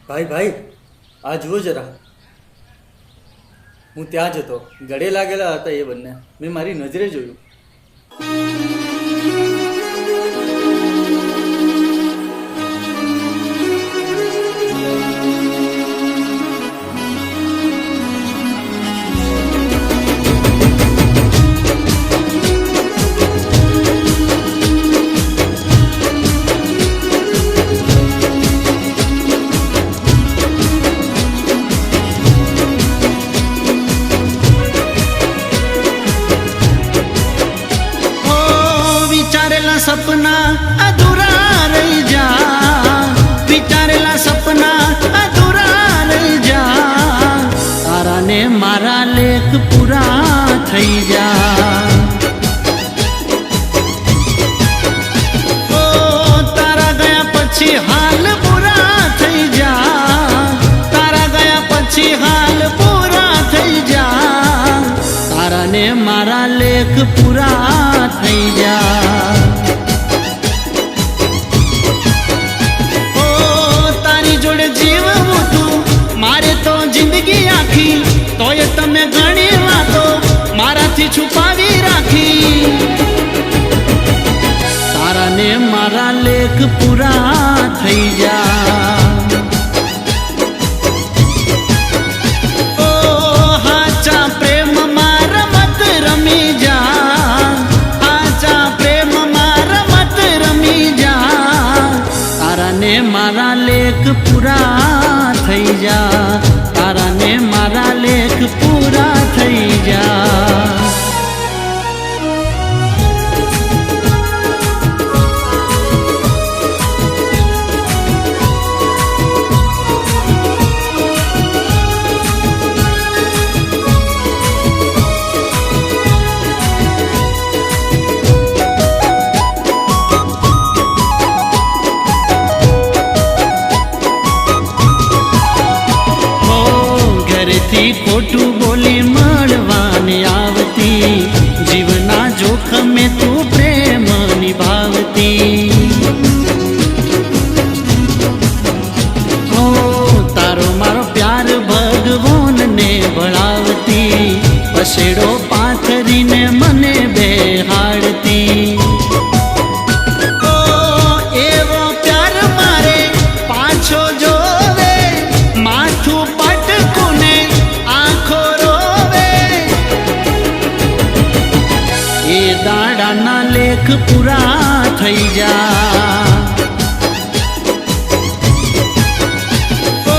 ભાઈ ભાઈ, આ જુઓ જરા. હું ત્યાં જ હતો. ગળે લાગેલા હતા એ બંને. મેં મારી નજરે જોયું. सपना अधूरा रही जा, विचारेला सपना अधूरा रही જા, તારા ને મારા લેખ પૂરા થઈ જા. ઓ તારા ગયા પછી હાલ પૂરા થઈ જા, તારા ગયા પછી હાલ પૂરા થઈ જા, તારા ને મારા લેખ પૂરા થઈ જા. મારે તો જિંદગી આખી તોય તમે ઘણી વાતો મારાથી છુપાવી રાખી, તારા ને મારા લેખ પૂરા થઈ જા. ઓ હાચા પ્રેમ માં રમત રમી જા, હાચા પ્રેમ માં રમત રમી જા, તારા ને મારા લેખ પૂરા થઈ જા, તારા ને મારા લેખ પૂરા થઈ જા. ઘરેથી ખોટું બોલી મળવાની આવતી, જીવના જોખમે તું પ્રેમ નિભાવતી. ઓ તારો મારો પ્યાર ભગવાનને ભળાવતી, પસેડો પાથરીને મને બેહાડતી. ઓ એવો પ્યાર મારે પાછો જોવે, માથું દાડાના લેખ પૂરા થઈ જા. ઓ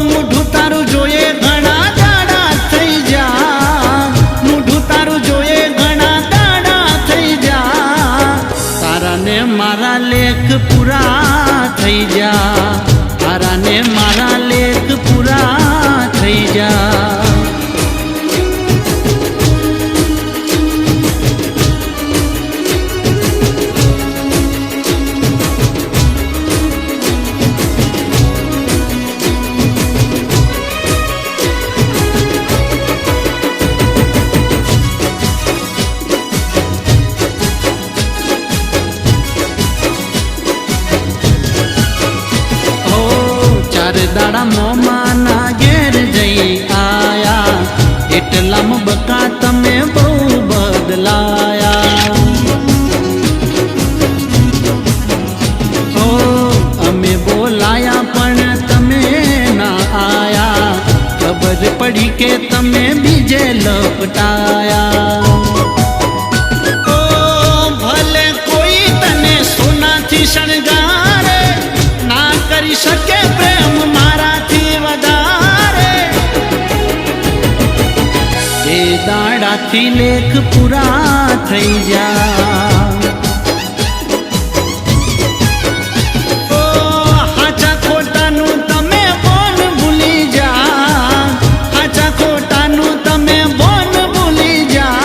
મૂઢું તારું જોઈએ ઘણા દાડા થઈ જા, મૂઢું તારું જોઈએ ઘણા દાડા થઈ જા, તારા ને મારા લેખ પૂરા થઈ જા, તારા ને મારા લેખ પૂરા થઈ જા. દાડા મોમાના ઘેર જઈ આયા, એટલામાં બકા તમે બહુ બદલાયા. ઓ અમે બોલાયા પણ તમે ના આયા, ખબર પડી કે તમે બીજે લપટાયા. ઓ ભલે કોઈ તને સોનાથી શણગારે, ના કરી શકે પ્રેમ મારાથી વધારે, એ દાડાથી લેખ પૂરા થઈ જા. ઓ હાચા ખોટાનું તમે બોન ભૂલી જા, હાચા ખોટાનું તમે બોન ભૂલી જા,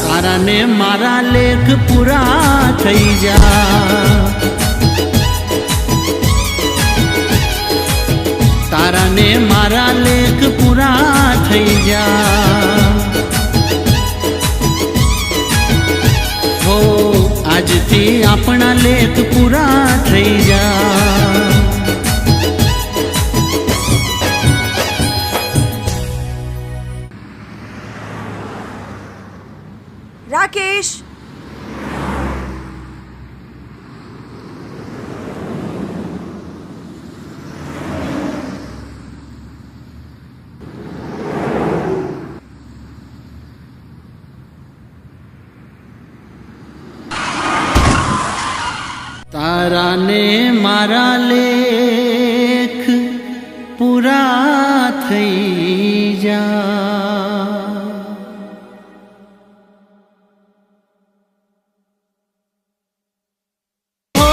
તારા ને મારા લેખ પૂરા થઈ જા. તારા ને મારા લેખ પૂરા થઈ જા. હો આજથી આપણા લેખ પૂરા થઈ જા. તારાને મારા લેખ પૂરા થઈ જા। ઓ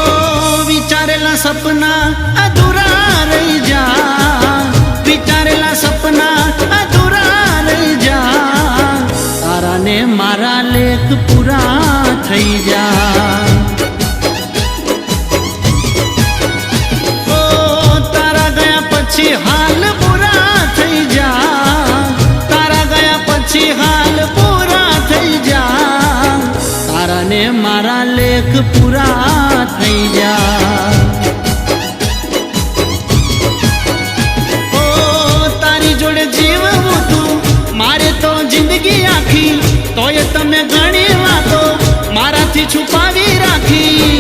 વિચારેલા સપના અધૂરા રહી જા, વિચારેલા સપના અધૂરા રહી જા, તારાને મારા લેખ પૂરા થઈ જા। हाल पूरा થઈ જા, તારા ગયા પછી હાલ પૂરા થઈ જા, તારાને મારા લેખ પૂરા થઈ જા। ઓ તારી જોડે જીવવું તું મારે તો જિંદગી આખી, તોય તમે ઘણી વાતો મારાથી છુપાવી રાખી,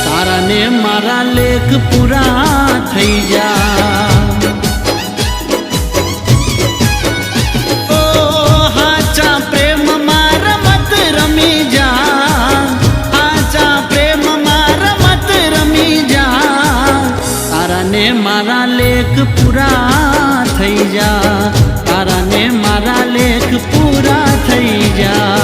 તારાને મારા લેખ પૂરા થઈ જા। ઓ હાચા પ્રેમમાં રમત રમી જા, હાચા પ્રેમમાં રમત રમી જા, તારાને મારા લેખ પૂરા થઈ જા, તારાને મારા લેખ પૂરા થઈ જા।